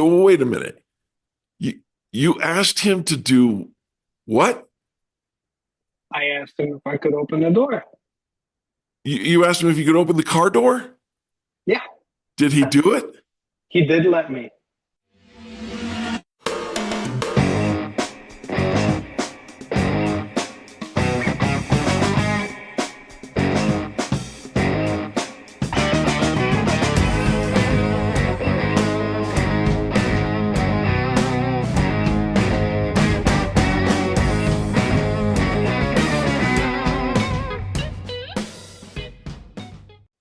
Wait a minute. You you asked him to do what? I asked him if I could open the door. You asked him if you could open the car door? Yeah, Did he do it? he did let me.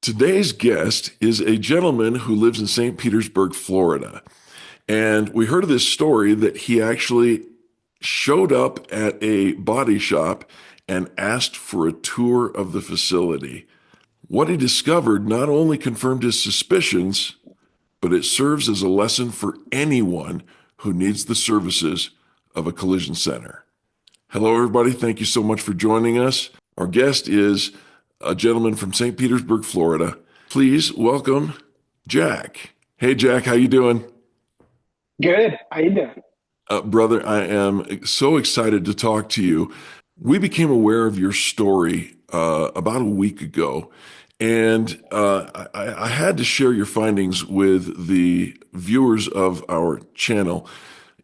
Today's guest is a gentleman who lives in St. Petersburg, Florida. And we heard of this story that he actually showed up at a body shop and asked for a tour of the facility. What he discovered not only confirmed his suspicions, but it serves as a lesson for anyone who needs the services of a collision center. Hello, everybody. Thank you so much for joining us. Our guest is a gentleman from St. Petersburg, Florida. Please welcome Jack. Hey, Jack, how you doing? Good. How you doing? Brother, I am so excited to talk to you. We became aware of your story about a week ago, and I had to share your findings with the viewers of our channel.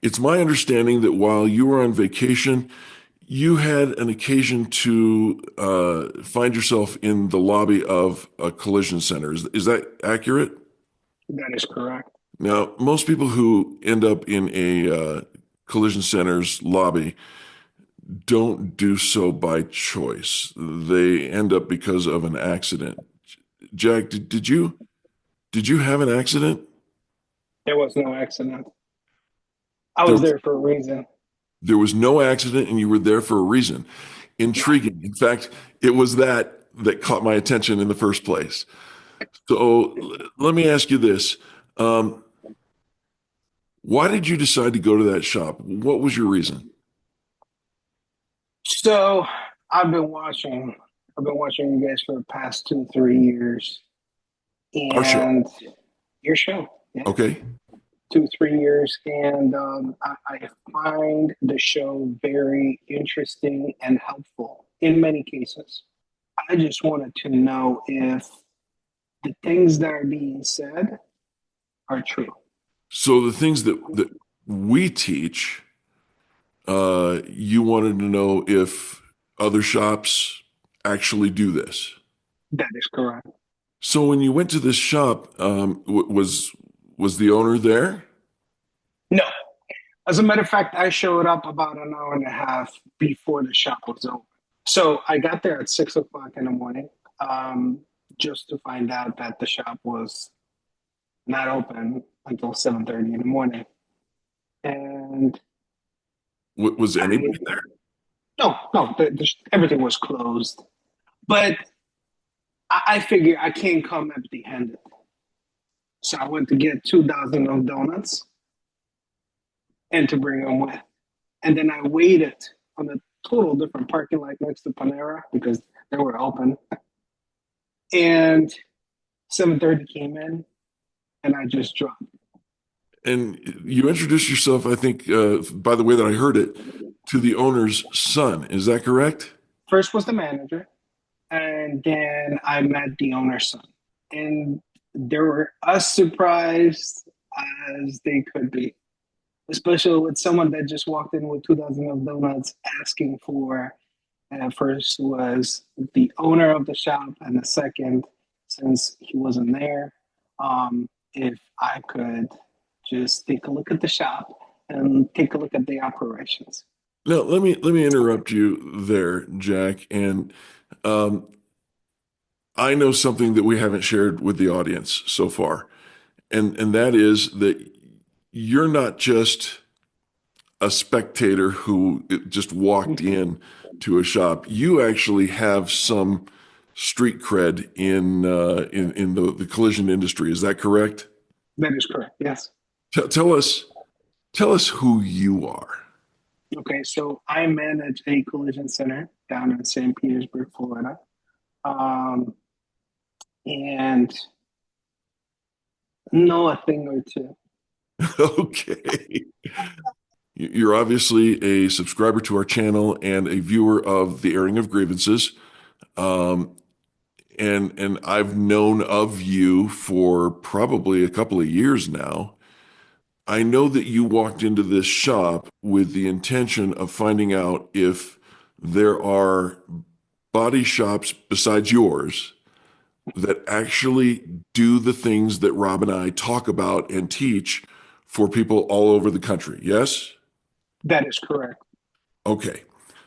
It's my understanding that while you were on vacation, you had an occasion to find yourself in the lobby of a collision center. Is that accurate? That is correct. Now, most people who end up in a collision center's lobby don't do so by choice. They end up because of an accident. Jack, did you have an accident? There was no accident. I There was was, there for a reason. there was no accident, and you were there for a reason. Yeah. Intriguing. In fact, it was that caught my attention in the first place. So let me ask you this. Um, why did you decide to go to that shop? What was your reason? So I've been watching. I've been watching you guys for the past 2, 3 years, Our show. and your show. Yeah, Okay. 2, 3 years, and I find the show very interesting and helpful in many cases. I just wanted to know if the things that are being said are true. So the things that we teach, you wanted to know if other shops actually do this. That is correct. So when you went to this shop, was the owner there? No. As a matter of fact, I showed up about an hour and a half before the shop was open. So I got there at 6 o'clock in the morning, um, just to find out that the shop was not open until 7:30 in the morning. And Was I anybody there? no, no, everything was closed. But I figure I can't come empty-handed. So I went to get 2 dozen of donuts and to bring them with. And then I waited on a total different parking lot next to Panera because they were open. And 7:30 came in, and I just dropped. And you introduced yourself, I think, by the way that I heard it, to the owner's son. Is that correct? First was the manager, and then I met the owner's son. And they were as surprised as they could be, especially with someone that just walked in with 2 dozen of donuts asking for. And first was the owner of the shop, and the second, since he wasn't there, if I could just take a look at the shop and take a look at the operations. Now, let me interrupt you there, Jack. And um, I know something that we haven't shared with the audience so far, and that is that you're not just a spectator who just walked in to a shop. You actually have some street cred in the collision industry. Is that correct? That is correct. Yes. Tell us who you are. Okay. So I manage a collision center down in St. Petersburg, Florida, um, and know a thing or two. Okay. You're obviously a subscriber to our channel and a viewer of the airing of grievances. Um, and I've known of you for probably a couple of years now. I know that you walked into this shop with the intention of finding out if there are body shops besides yours that actually do the things that Rob and I talk about and teach for people all over the country. Yes? That is correct. Okay.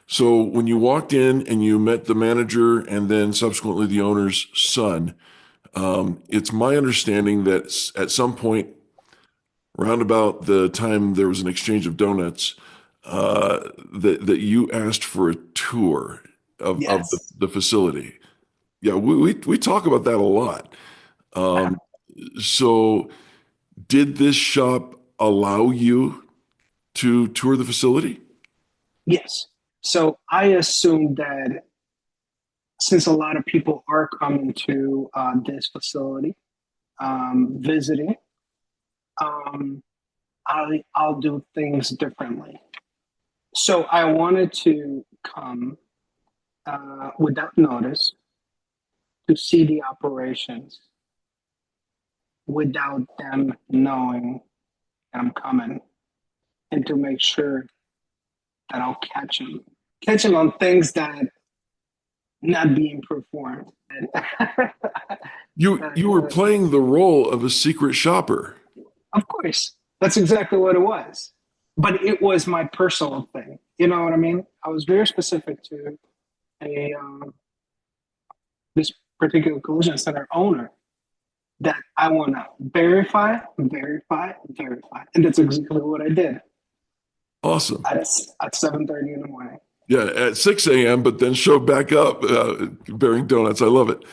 So when you walked in and you met the manager and then subsequently the owner's son, it's my understanding that at some point, round about the time there was an exchange of donuts, that you asked for a tour of Yes. the facility. Yeah, we talk about that a lot. Um, so did this shop allow you to tour the facility? Yes. So I assume that since a lot of people are coming to this facility, visiting, um, I'll do things differently. So I wanted to come without notice to see the operations without them knowing that I'm coming and to make sure that I'll catch them on things that not being performed. You were playing the role of a secret shopper. Of course, that's exactly what it was. But it was my personal thing. You know what I mean? I was very specific to a this particular collision center owner that I want to verify, and that's exactly what I did Awesome. at 7:30 in the morning. Yeah, at 6 a.m., but then showed back up bearing donuts. I love it.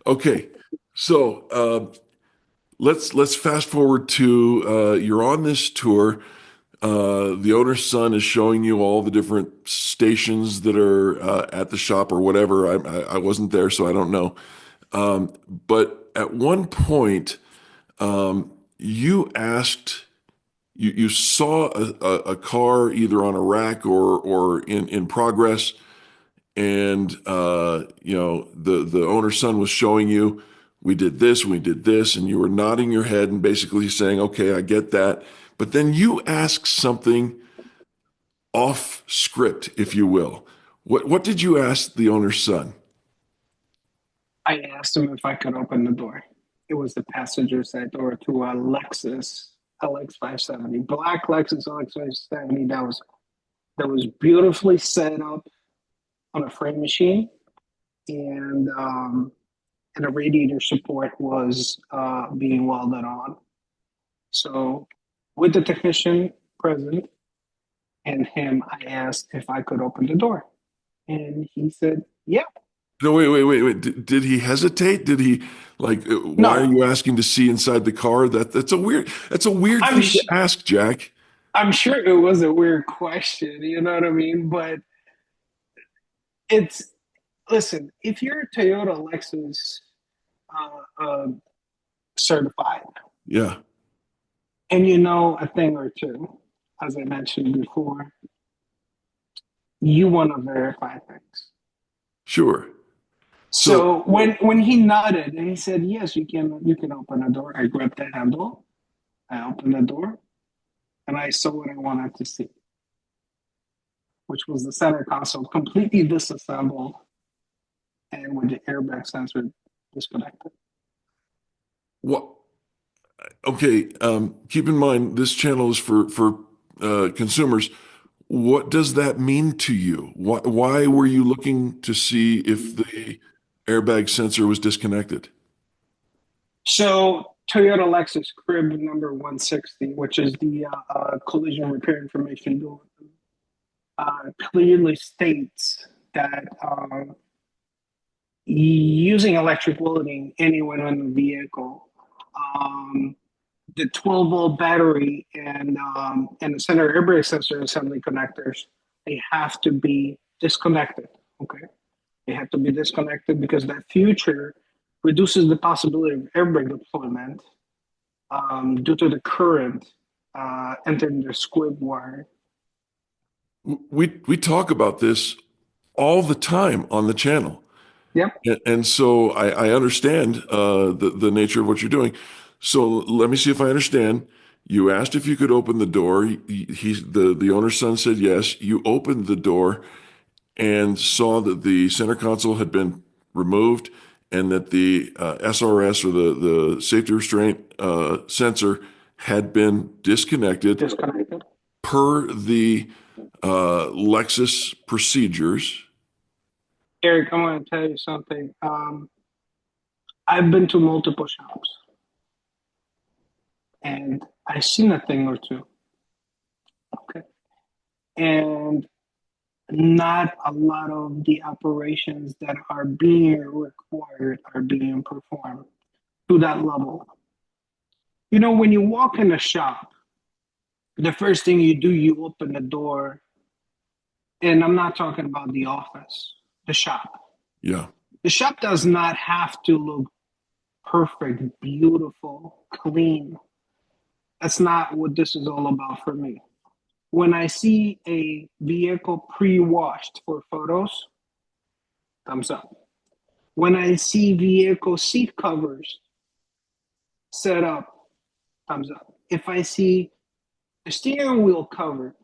Okay, so let's fast forward to you're on this tour. The owner's son is showing you all the different stations that are at the shop or whatever. I wasn't there, so I don't know. But at one point, you asked, you saw a car either on a rack or in progress, and the owner's son was showing you, we did this, and you were nodding your head and basically saying, "Okay, I get that." But then you asked something off script, if you will. What did you ask the owner's son? I asked him if I could open the door. It was the passenger side door to a Lexus LX 570, black Lexus LX 570 that was beautifully set up on a frame machine, and the radiator support was being welded on. So, with the technician present and him, I asked if I could open the door, and he said, "Yeah." No, wait. Did he hesitate? Did he like? Why are No, you asking to see inside the car? That's a weird I'm thing to sh- ask, Jack. I'm sure it was a weird question, you know what I mean? But it's listen, if you're a Toyota Lexus certified Yeah, and you know a thing or two, as I mentioned before, you want to verify things. sure. So, So when he nodded and he said, "Yes, you can open the door," I grabbed the handle, I opened the door, and I saw what I wanted to see, which was the center console completely disassembled and with the airbag sensor disconnected. what? Okay. Keep in mind this channel is for consumers. What does that mean to you? Why were you looking to see if the airbag sensor was disconnected? So Toyota Lexus crib number 160, which is the collision repair information bulletin, clearly states that using electric welding anywhere in the vehicle, um, the 12-volt battery and the center airbag sensor assembly connectors, they have to be disconnected. Okay, they have to be disconnected because that future reduces the possibility of airbag deployment due to the current entered the squib word. We talk about this all the time on the channel. Yep. And so I understand the nature of what you're doing. So let me see if I understand. You asked if you could open the door. The owner's son said yes. You opened the door and saw that the center console had been removed and that the SRS, or the safety restraint sensor, had been disconnected Disconnected. per the Lexus procedures. Eric, I want to tell you something. I've been to multiple shops and I've seen a thing or two. Okay. And not a lot of the operations that are being required are being performed to that level. You know, when you walk in a shop, the first thing you do, you open the door, and I'm not talking about the office, the shop. Yeah, The shop does not have to look perfect, beautiful, clean. That's not what this is all about for me. When I see a vehicle pre-washed for photos, thumbs up. When I see vehicle seat covers set up, thumbs up. If I see the steering wheel covered,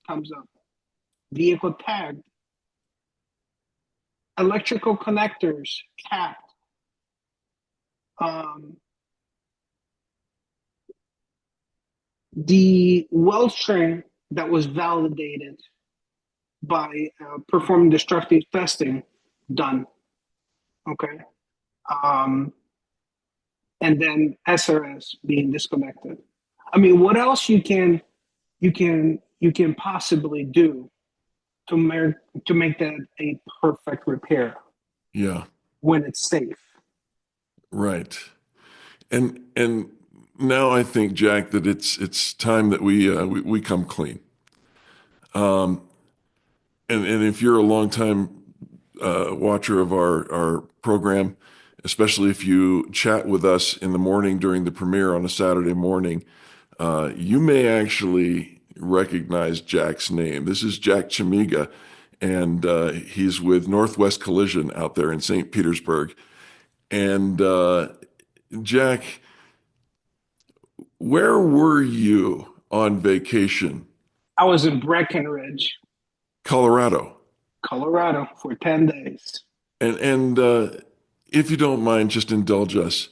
thumbs up. Vehicle tagged, electrical connectors capped, um, the weld string that was validated by performing destructive testing done. Okay. Um, and then SRS being disconnected. I mean, what else you can possibly do to make that a perfect repair yeah, when it's safe? right. And now I think, Jack, that it's time that we come clean. Um, and if you're a longtime watcher of our program, especially if you chat with us in the morning during the premiere on a Saturday morning, you may actually recognize Jack's name. This is Jack Chamiga, and he's with Northwest Collision out there in St. Petersburg. And Jack, where were you on vacation? I was in Breckenridge, Colorado. Colorado for 10 days. And if you don't mind, just indulge us.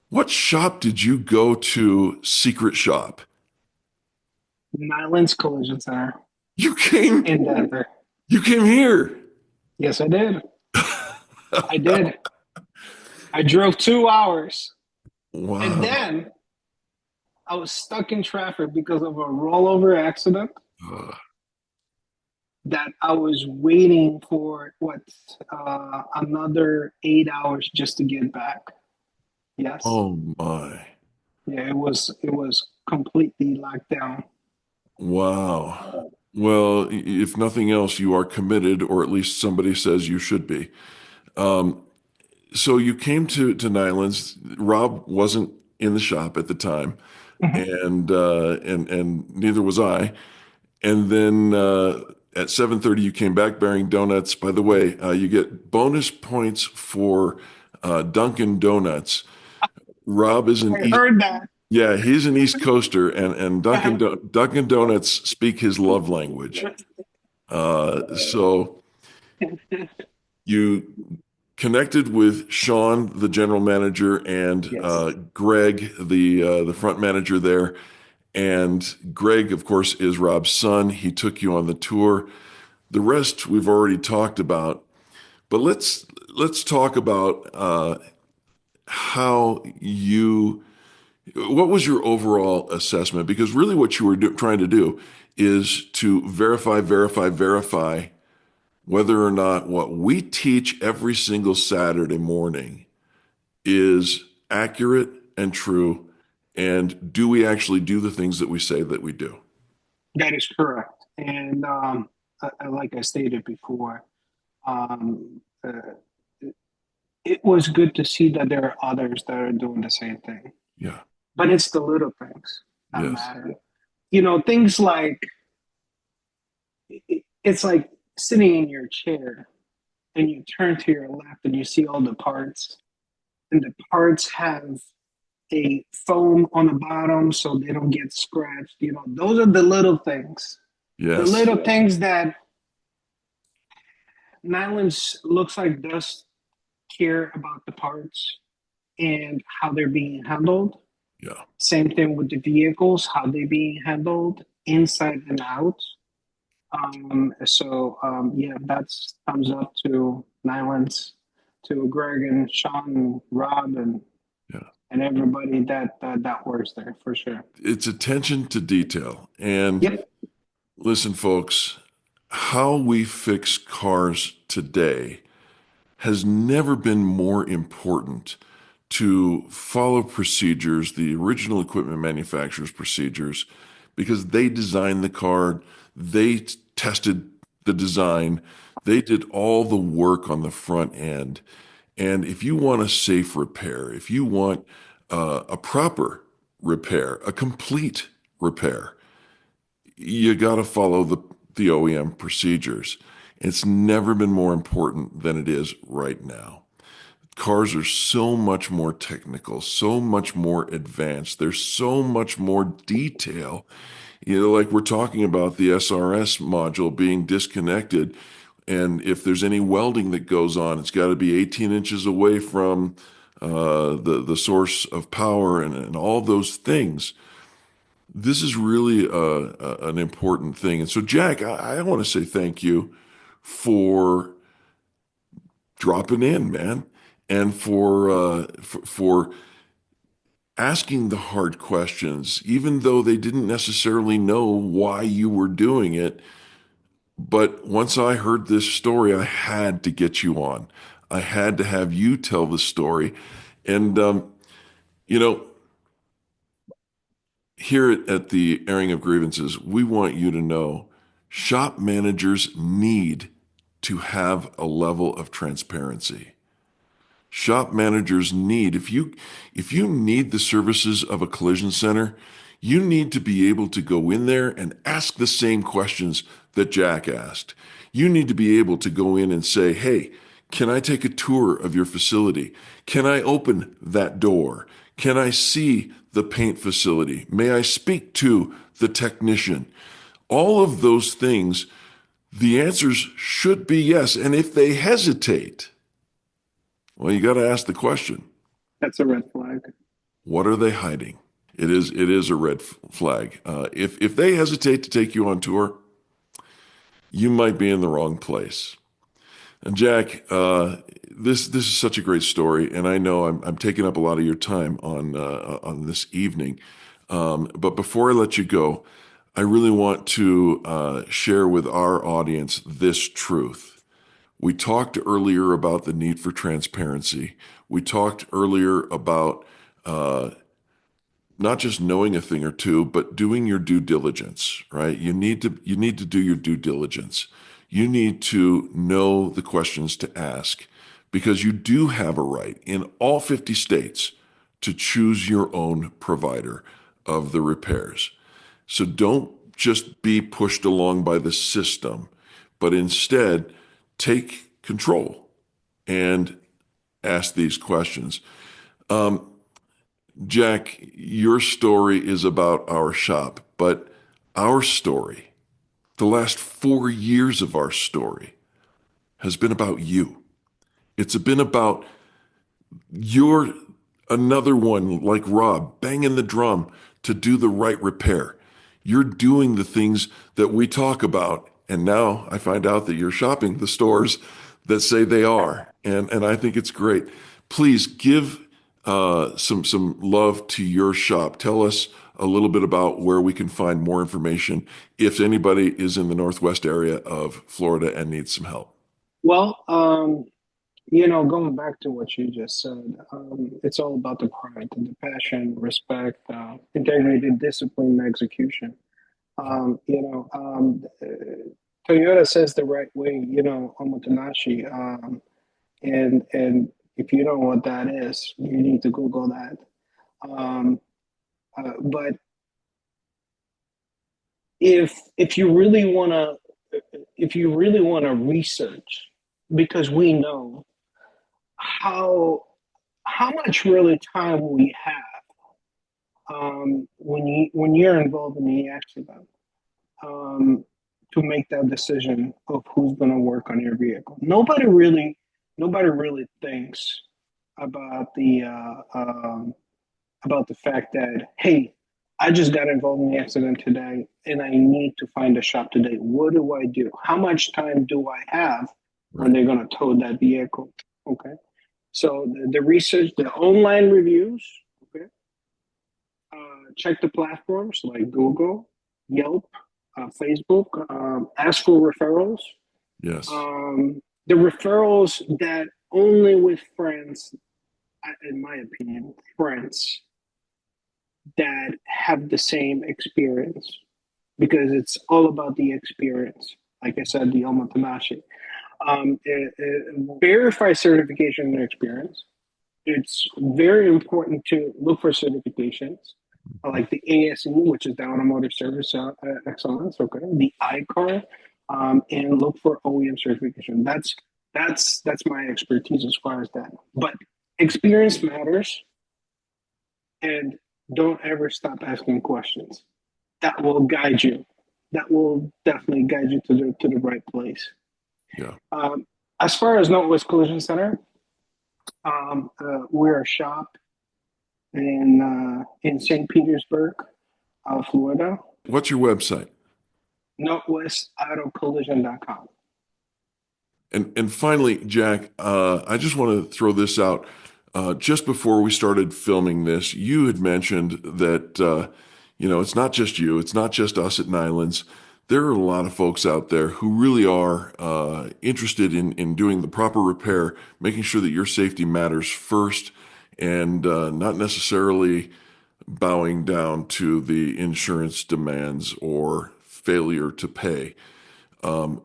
What shop did you go to secret shop? Nylund's Collision Center You came in Denver. you came here. Yes, I did. I did. I drove 2 hours. And Wow. then I was stuck in traffic because of a rollover accident Uh, that I was waiting for another 8 hours just to get back. Yes. oh my. Yeah, it was completely locked down. Wow. Well, if nothing else, you are committed, or at least somebody says you should be. Um, so you came to Nyland's. Rob wasn't in the shop at the time, Mhm. and neither was I. And then at 7:30, you came back bearing donuts. By the way, you get bonus points for Dunkin' Donuts. Rob is an I East, heard that. yeah, he's an East Coaster, and Dunkin' Donuts speak his love language. So you connected with Sean, the general manager, and Yes. Greg, the front manager there. And Greg, of course, is Rob's son. He took you on the tour. The rest we've already talked about, but let's talk about how you. What was your overall assessment? Because really, what you were trying to do is to verify whether or not what we teach every single Saturday morning is accurate and true, and do we actually do the things that we say that we do? That is correct. And like I stated before, um, it was good to see that there are others that are doing the same thing. Yeah. But it's the little things that Yes. matter. things like it's like sitting in your chair and you turn to your left and you see all the parts, and the parts have a foam on the bottom so they don't get scratched. Those are the little things. The Yes. little things that Nylund looks like does care about the parts and how they're being handled. Yeah. Same thing with the vehicles, how they're being handled inside and out. Yeah, that's thumbs up to Nylund, to Greg and Sean and Rob Yeah. and everybody that works there for sure. It's attention to detail. And Yep, listen, folks, how we fix cars today has never been more important to follow procedures, the original equipment manufacturer's procedures, because they designed the car, they tested the design, they did all the work on the front end. And if you want a safe repair, if you want a proper repair, a complete repair, you got to follow the OEM procedures. It's never been more important than it is right now. Cars are so much more technical, so much more advanced. There's so much more detail. Like we're talking about the SRS module being disconnected. And if there's any welding that goes on, it's got to be 18 inches away from the source of power and all those things. This is really an important thing. And so, Jack, I want to say thank you for dropping in, man, and for asking the hard questions, even though they didn't necessarily know why you were doing it. But once I heard this story, I had to get you on. I had to have you tell the story. And, you know, here at the Airing of Grievances, we want you to know shop managers need to have a level of transparency. Shop managers need, if you need the services of a collision center, you need to be able to go in there and ask the same questions that Jack asked. You need to be able to go in and say, hey, can I take a tour of your facility? Can I open that door? Can I see the paint facility? May I speak to the technician? All of those things, the answers should be yes. And if they hesitate, well, you got to ask the question, that's a red flag. what are they hiding? It is a red flag. If they hesitate to take you on tour, you might be in the wrong place. And Jack, this is such a great story, and I know I'm taking up a lot of your time on this evening. But before I let you go, I really want to share with our audience this truth. We talked earlier about the need for transparency. We talked earlier about not just knowing a thing or two, but doing your due diligence, right? You need to do your due diligence. You need to know the questions to ask because you do have a right in all 50 states to choose your own provider of the repairs. So don't just be pushed along by the system, but instead take control and ask these questions. Um, Jack, your story is about our shop, but our story, the last 4 years of our story, has been about you. It's been about you're another one like Rob, banging the drum to do the right repair. You're doing the things that we talk about. And now I find out that you're shopping the stores that say they are. And I think it's great. Please give some love to your shop. Tell us a little bit about where we can find more information if anybody is in the Northwest area of Florida and needs some help. Well, going back to what you just said, it's all about the pride, the passion, respect, integrity, discipline, and execution. Toyota says the right way, omotenashi. And if you don't know what that is, you need to Google that. But if you really want to if you really want to research, because we know how much really time we have when you're involved in the accident, um, to make that decision of who's going to work on your vehicle. Nobody really thinks about the fact that, hey, I just got involved in the accident today and I need to find a shop today. What do I do? How much time do I have when Right. they're going to tow that vehicle? Okay. So the research, the online reviews, okay. Check the platforms like Google, Yelp, Facebook. Ask for referrals. Yes. The referrals that only with friends, in my opinion, friends that have the same experience, because it's all about the experience. Like I said, the Alma Tanashi. Verify certification and experience. It's very important to look for certifications like the ASE, which is the Automotive Service Excellence, okay, the ICAR, and look for OEM certification. That's my expertise as far as that. But experience matters, and don't ever stop asking questions. That will guide you. That will definitely guide you to the right place. Yeah. Um, as far as Northwest Collision Center, we're a shop in St. Petersburg, Florida. What's your website? NorthwestAutoCollision.com. And finally, Jack, I just want to throw this out. Just before we started filming this, you had mentioned that it's not just you, it's not just us at Nylund's. There are a lot of folks out there who really are interested in doing the proper repair, making sure that your safety matters first, and not necessarily bowing down to the insurance demands or failure to pay. Um,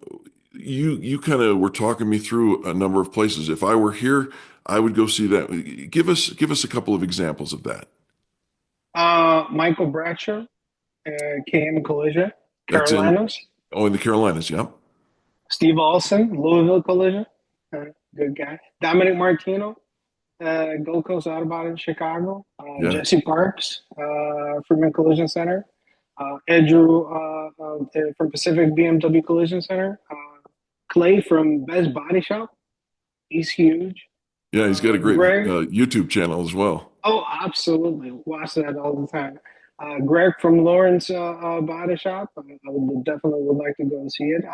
you kind of were talking me through a number of places. If I were here, I would go see that. Give us a couple of examples of that. Michael Bradshaw, KM Collision, That's in Carolinas. in the Carolinas, yeah. Steve Olson, Louisville Collision. Uh, Good guy. Dominic Martino, Gold Coast Autobody in Chicago. Yeah. Jesse Parks, Freeman Collision Center. Andrew from Pacific BMW Collision Center. Clay from Best Body Shop. He's huge. Yeah, he's got a great Greg. YouTube channel as well. Oh, absolutely. Watch that all the time. Greg from Lawrence Body Shop. Definitely would like to go see it.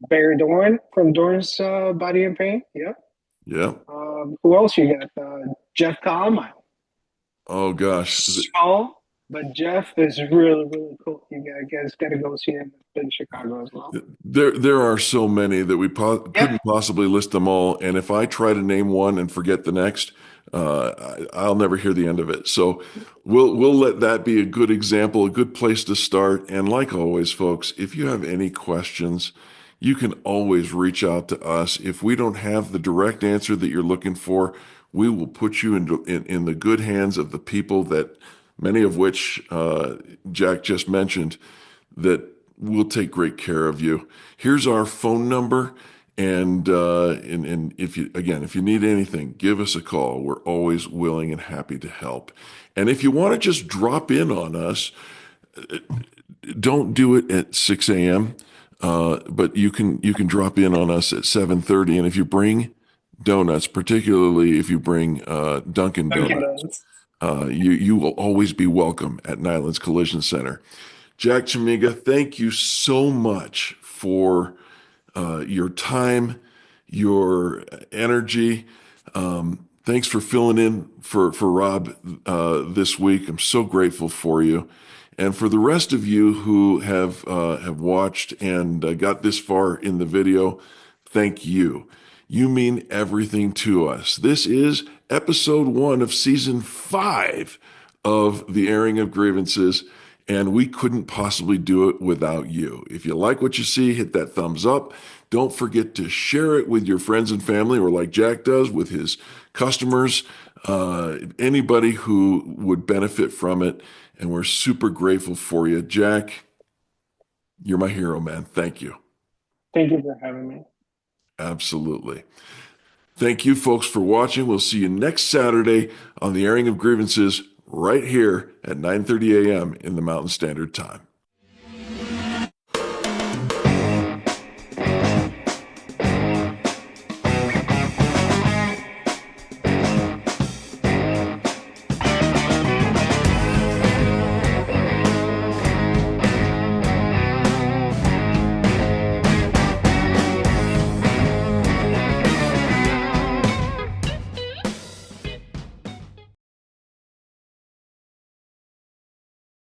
Barry Doran from Doran's Body and Paint. Yep. Yeah. Who else you got? Jeff Carmine. Oh gosh. Small, but Jeff is really, really cool. You guys got to go see him in Chicago as well. There are so many that we Yeah. couldn't possibly list them all. And if I try to name one and forget the next, I'll never hear the end of it. So we'll let that be a good example, a good place to start. And like always, folks, if you have any questions, you can always reach out to us. If we don't have the direct answer that you're looking for, we will put you in the good hands of the people that many of which Jack just mentioned that will take great care of you. Here's our phone number. And if you need anything, give us a call. We're always willing and happy to help. And if you want to just drop in on us, don't do it at 6 a.m. But you can drop in on us at 7:30. And if you bring donuts, particularly if you bring Dunkin' Dunkin' Donuts, Donuts. you will always be welcome at Nylund's Collision Center. Jack Chamiga, thank you so much for your time, your energy. Thanks for filling in for Rob this week. I'm so grateful for you. And for the rest of you who have watched and got this far in the video, thank you. You mean everything to us. This is episode 1 of season 5 of the Airing of Grievances, and we couldn't possibly do it without you. If you like what you see, hit that thumbs up. Don't forget to share it with your friends and family, or like Jack does with his customers, anybody who would benefit from it. And we're super grateful for you. Jack, You're my hero, man. Thank you. Thank you for having me. Absolutely. Thank you, folks, for watching. We'll see you next Saturday on the Airing of Grievances right here at 9:30 a.m. in the Mountain Standard Time.